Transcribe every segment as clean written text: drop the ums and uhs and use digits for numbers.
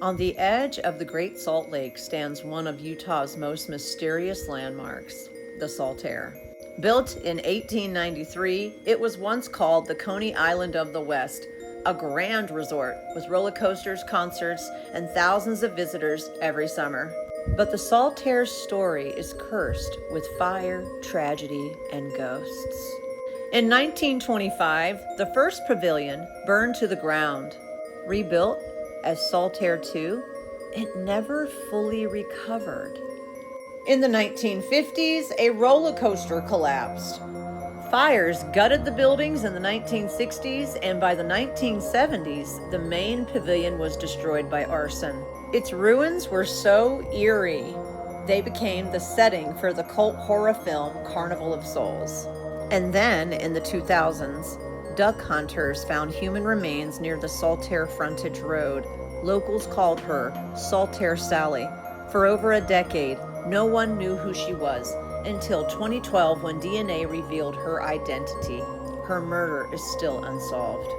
On the edge of the Great Salt Lake stands one of Utah's most mysterious landmarks, the Saltair. Built in 1893, it was once called the Coney Island of the West, a grand resort with roller coasters, concerts, and thousands of visitors every summer. But the Saltair's story is cursed with fire, tragedy, and ghosts. In 1925, the first pavilion burned to the ground. Rebuilt as Saltair II, it never fully recovered. In the 1950s, a roller coaster collapsed. Fires gutted the buildings in the 1960s, and by the 1970s, the main pavilion was destroyed by arson. Its ruins were so eerie, they became the setting for the cult horror film Carnival of Souls. And then, in the 2000s, duck hunters found human remains near the Saltair frontage road. Locals called her Saltair Sally. For over a decade, no one knew who she was until 2012 when DNA revealed her identity. Her murder is still unsolved.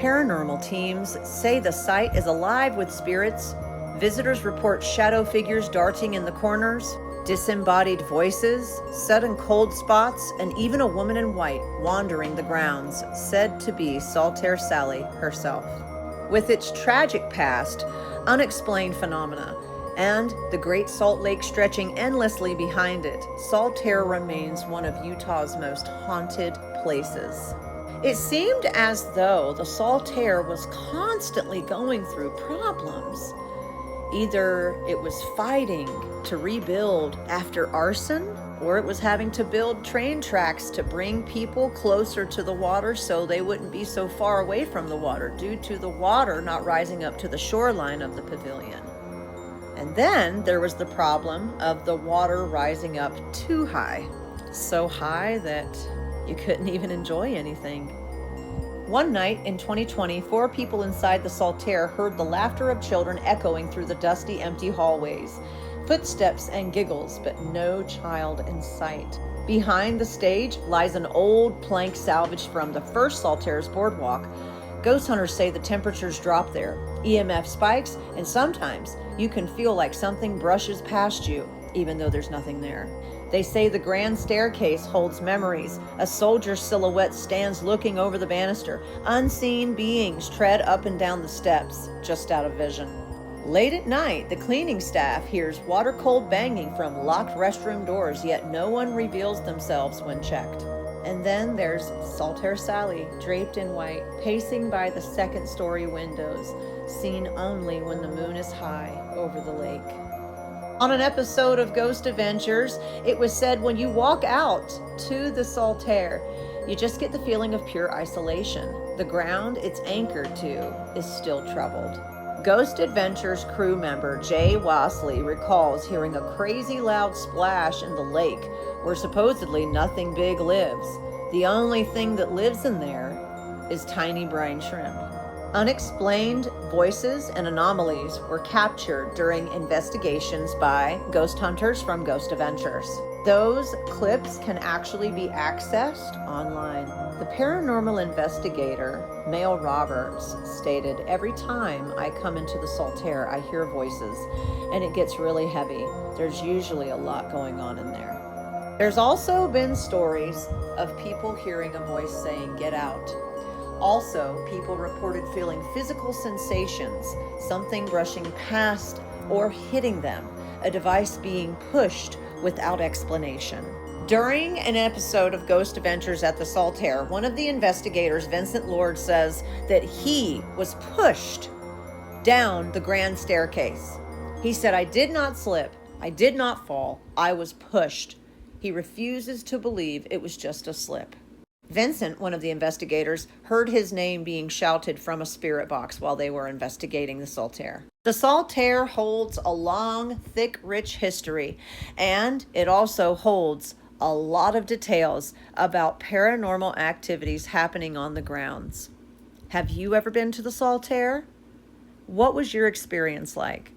Paranormal teams say the site is alive with spirits. Visitors report shadow figures darting in the corners, disembodied voices, sudden cold spots, and even a woman in white wandering the grounds, said to be Saltair Sally herself. With its tragic past, unexplained phenomena, and the Great Salt Lake stretching endlessly behind it, Saltair remains one of Utah's most haunted places. It seemed as though the Saltair was constantly going through problems. Either it was fighting to rebuild after arson, or it was having to build train tracks to bring people closer to the water so they wouldn't be so far away from the water due to the water not rising up to the shoreline of the pavilion. And then there was the problem of the water rising up too high, so high that you couldn't even enjoy anything. One night in 2020, 4 people inside the Saltair heard the laughter of children echoing through the dusty, empty hallways. Footsteps and giggles, but no child in sight. Behind the stage lies an old plank salvaged from the first Saltair's boardwalk. Ghost hunters say the temperatures drop there, EMF spikes, and sometimes you can feel like something brushes past you, even though there's nothing there. They say the grand staircase holds memories. A soldier's silhouette stands looking over the banister. Unseen beings tread up and down the steps, just out of vision. Late at night, the cleaning staff hears water-cold banging from locked restroom doors, yet no one reveals themselves when checked. And then there's Saltair Sally, draped in white, pacing by the second-story windows, seen only when the moon is high over the lake. On an episode of Ghost Adventures, it was said when you walk out to the Saltair, you just get the feeling of pure isolation. The ground it's anchored to is still troubled. Ghost Adventures crew member Jay Wasley recalls hearing a crazy loud splash in the lake where supposedly nothing big lives. The only thing that lives in there is tiny brine shrimp. Unexplained voices and anomalies were captured during investigations by ghost hunters from Ghost Adventures. Those clips can actually be accessed online. The paranormal investigator, Mel Roberts, stated, "Every time I come into the Saltair, I hear voices, and it gets really heavy. There's usually a lot going on in there." There's also been stories of people hearing a voice saying, "Get out." Also, people reported feeling physical sensations, something brushing past or hitting them, a device being pushed without explanation. During an episode of Ghost Adventures at the Saltair, one of the investigators, Vincent Lord, says that he was pushed down the grand staircase. He said, "I did not slip, I did not fall, I was pushed." He refuses to believe it was just a slip. Vincent, one of the investigators, heard his name being shouted from a spirit box while they were investigating the Saltair. The Saltair holds a long, thick, rich history, and it also holds a lot of details about paranormal activities happening on the grounds. Have you ever been to the Saltair? What was your experience like?